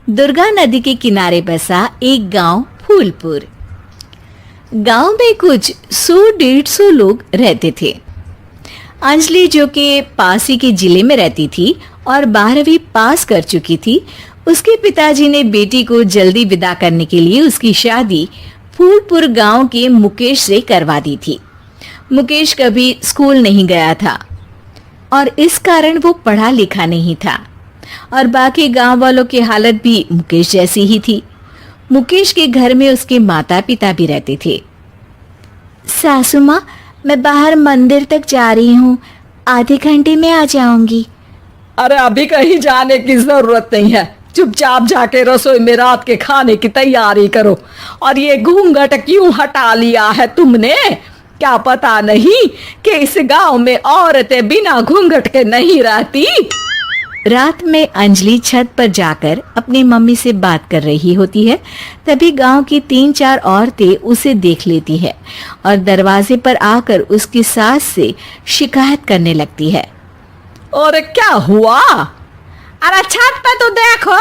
दुर्गा नदी के किनारे बसा एक गांव फूलपुर। गांव में कुछ 100-150 लोग रहते थे। अंजलि, जो कि पास ही के जिले में रहती थी और 12वीं पास कर चुकी थी, उसके पिताजी ने बेटी को जल्दी विदा करने के लिए उसकी शादी फूलपुर गांव के मुकेश से करवा दी थी। मुकेश कभी स्कूल नहीं गया था और इस कारण वो पढ़ा लिखा नहीं था और बाकी गांव वालों की हालत भी मुकेश जैसी ही थी। मुकेश के घर में उसके माता पिता भी रहते थे। सासू माँ, मैं बाहर मंदिर तक जा रही हूँ, आधे घंटे में आ जाऊंगी। अरे अभी कहीं जाने की जरूरत नहीं है, चुपचाप जाके रसोई में रात के खाने की तैयारी करो। और ये घूंघट क्यों हटा लिया है तुमने? क्या पता नहीं कि इस गांव में औरतें बिना घूंघट के नहीं रहती? रात में अंजलि छत पर जाकर अपनी मम्मी से बात कर रही होती है। तभी गांव की 3-4 औरतें उसे देख लेती है और दरवाजे पर आकर उसकी सास से शिकायत करने लगती है। और क्या हुआ? अरे छत पे तो देखो,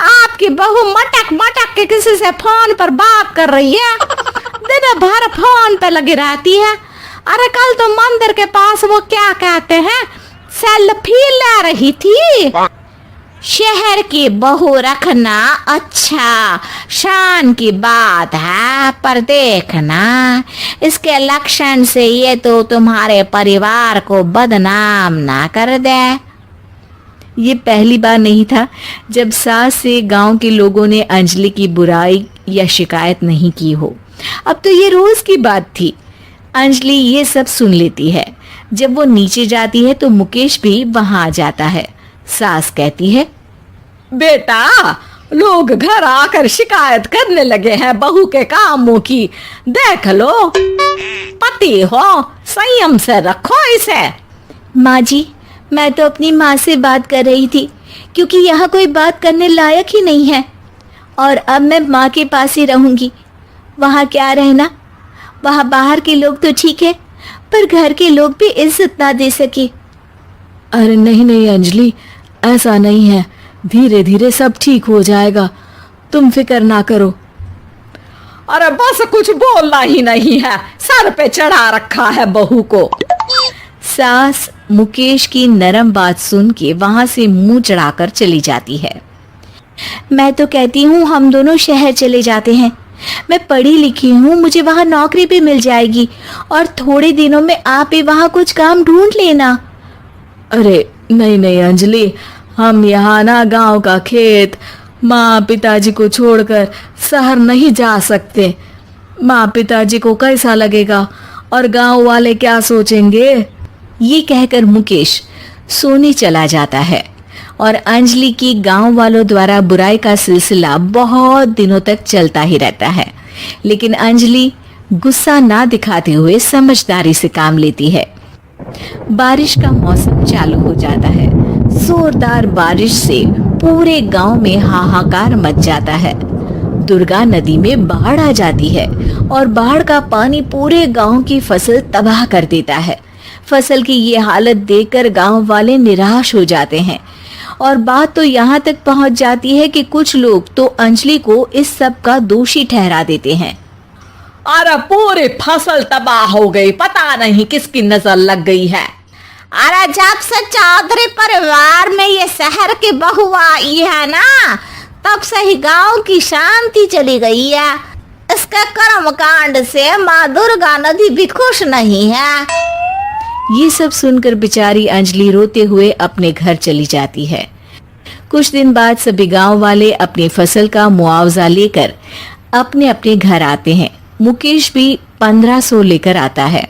आपकी बहू मटक मटक के किसी से फोन पर बात कर रही है। दिन भर फोन पे लगी रहती है। अरे कल तो मंदिर के पास वो क्या कहते हैं, सेल्फी ले रही थी। शहर की बहू रखना अच्छा शान की बात है, पर देखना इसके लक्षण से ये तो तुम्हारे परिवार को बदनाम ना कर दे। ये पहली बार नहीं था जब सास से गांव के लोगों ने अंजलि की बुराई या शिकायत नहीं की हो। अब तो ये रोज की बात थी। अंजलि ये सब सुन लेती है। जब वो नीचे जाती है तो मुकेश भी वहां आ जाता है। सास कहती है, बेटा, लोग घर आकर शिकायत करने लगे हैं बहू के कामों की। देख लो, पति हो, संयम से रखो इसे। माँ जी, मैं तो अपनी माँ से बात कर रही थी क्योंकि यहाँ कोई बात करने लायक ही नहीं है और अब मैं माँ के पास ही रहूंगी। वहाँ क्या रहना, वहाँ बाहर के लोग तो ठीक है पर घर के लोग भी इज्जत ना दे सके। अरे नहीं नहीं अंजलि, ऐसा नहीं है, धीरे धीरे सब ठीक हो जाएगा, तुम फिक्र ना करो। अरे बस कुछ बोलना ही नहीं है, सर पे चढ़ा रखा है बहू को। सास मुकेश की नरम बात सुन के वहां से मुंह चढ़ाकर चली जाती है। मैं तो कहती हूँ हम दोनों शहर चले जाते हैं। मैं पढ़ी लिखी हूँ, मुझे वहाँ नौकरी भी मिल जाएगी और थोड़े दिनों में आप भी वहाँ कुछ काम ढूंढ लेना। अरे नहीं नहीं अंजलि, हम यहाँ ना गांव का खेत, माँ पिताजी को छोड़कर शहर नहीं जा सकते। माँ पिताजी को कैसा लगेगा और गांव वाले क्या सोचेंगे? ये कहकर मुकेश सोने चला जाता है और अंजलि की गांव वालों द्वारा बुराई का सिलसिला बहुत दिनों तक चलता ही रहता है। लेकिन अंजलि गुस्सा ना दिखाते हुए समझदारी से काम लेती है। बारिश का मौसम चालू हो जाता है। जोरदार बारिश से पूरे गांव में हाहाकार मच जाता है। दुर्गा नदी में बाढ़ आ जाती है और बाढ़ का पानी पूरे गांव की फसल तबाह कर देता है। फसल की ये हालत देखकर गांव वाले निराश हो जाते हैं और बात तो यहाँ तक पहुँच जाती है कि कुछ लोग तो अंजलि को इस सब का दोषी ठहरा देते हैं। अरे पूरी फसल तबाह हो गई, पता नहीं किसकी नजर लग गई है। अरे जब से चौधरी परिवार में ये शहर की बहू आई है ना, तब से ही गांव की शांति चली गई है। इसके कर्म कांड से माँ दुर्गा नदी भी खुश नहीं है। ये सब सुनकर बेचारी अंजलि रोते हुए अपने घर चली जाती है। कुछ दिन बाद सभी गांव वाले अपनी फसल का मुआवजा लेकर अपने अपने घर आते हैं। मुकेश भी 1500 लेकर आता है।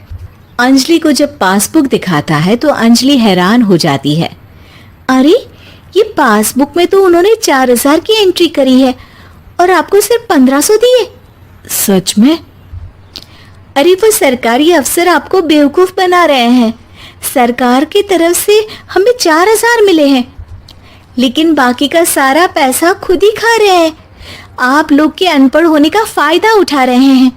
अंजलि को जब पासबुक दिखाता है तो अंजलि हैरान हो जाती है। अरे, ये पासबुक में तो उन्होंने 4000 की एंट्री करी है और आपको सिर्फ 1500 दिए। सच में? अरे, वो सरकारी अफसर आपको बेवकूफ बना रहे हैं। सरकार की तरफ से हमें 4000 मिले हैं, लेकिन बाकी का सारा पैसा खुद ही खा रहे हैं। आप लोग के अनपढ़ होने का फायदा उठा रहे हैं।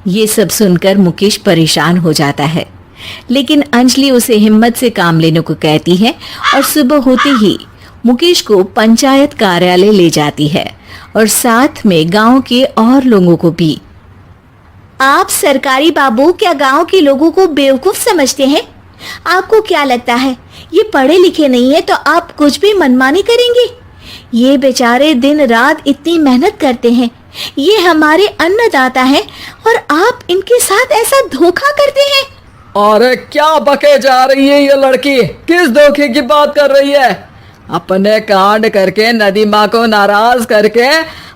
ये सब सुनकर मुकेश परेशान हो जाता है, लेकिन अंजलि उसे हिम्मत से काम लेने को कहती है और सुबह होते ही मुकेश को पंचायत कार्यालय ले जाती है और साथ में गांव के और लोगों को भी। आप सरकारी बाबू क्या गांव के लोगों को बेवकूफ समझते हैं? आपको क्या लगता है ये पढ़े लिखे नहीं है तो आप कुछ भी मनमानी करेंगे? ये बेचारे दिन रात इतनी मेहनत करते हैं, ये हमारे अन्नदाता हैं और आप इनके साथ ऐसा धोखा करते हैं। अरे क्या बके जा रही है ये लड़की, किस धोखे की बात कर रही है? अपने कांड करके नदी माँ को नाराज करके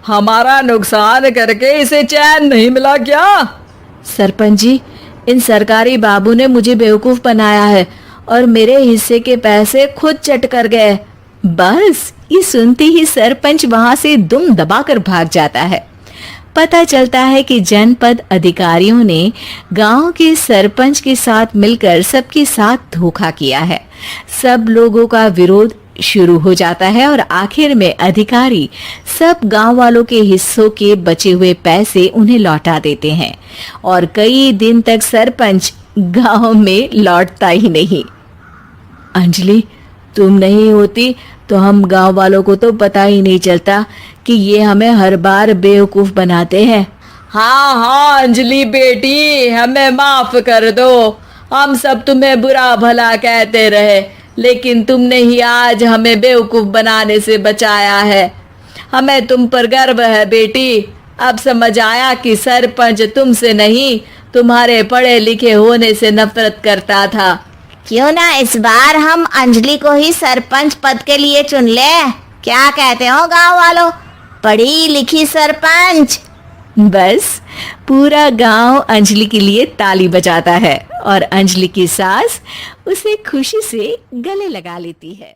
हमारा नुकसान करके इसे चैन नहीं मिला क्या? सरपंच जी, इन सरकारी बाबू ने मुझे बेवकूफ बनाया है और मेरे हिस्से के पैसे खुद चट कर गए। बस ये सुनते ही सरपंच वहां से दुम दबाकर भाग जाता है। पता चलता है कि जनपद अधिकारियों ने गांव के सरपंच के साथ मिलकर सबके साथ धोखा किया है। सब लोगों का विरोध शुरू हो जाता है और आखिर में अधिकारी सब गांव वालों के हिस्सों के बचे हुए पैसे उन्हें लौटा देते हैं और कई दिन तक सरपंच गांव में लौटता ही नहीं। अंजलि, तुम नहीं होती तो हम गांव वालों को तो पता ही नहीं चलता कि ये हमें हर बार बेवकूफ बनाते हैं। हाँ हाँ अंजलि बेटी, हमें माफ कर दो। हम सब तुम्हें बुरा भला कहते रहे, लेकिन तुमने ही आज हमें बेवकूफ बनाने से बचाया है। हमें तुम पर गर्व है बेटी। अब समझ आया कि सरपंच तुमसे नहीं, तुम्हारे पढ़े लिखे होने से नफरत करता था। क्यों ना इस बार हम अंजलि को ही सरपंच पद के लिए चुन ले? क्या कहते हो गांव वालों? पढ़ी लिखी सरपंच। बस पूरा गांव अंजलि के लिए ताली बजाता है और अंजलि की सास उसे खुशी से गले लगा लेती है।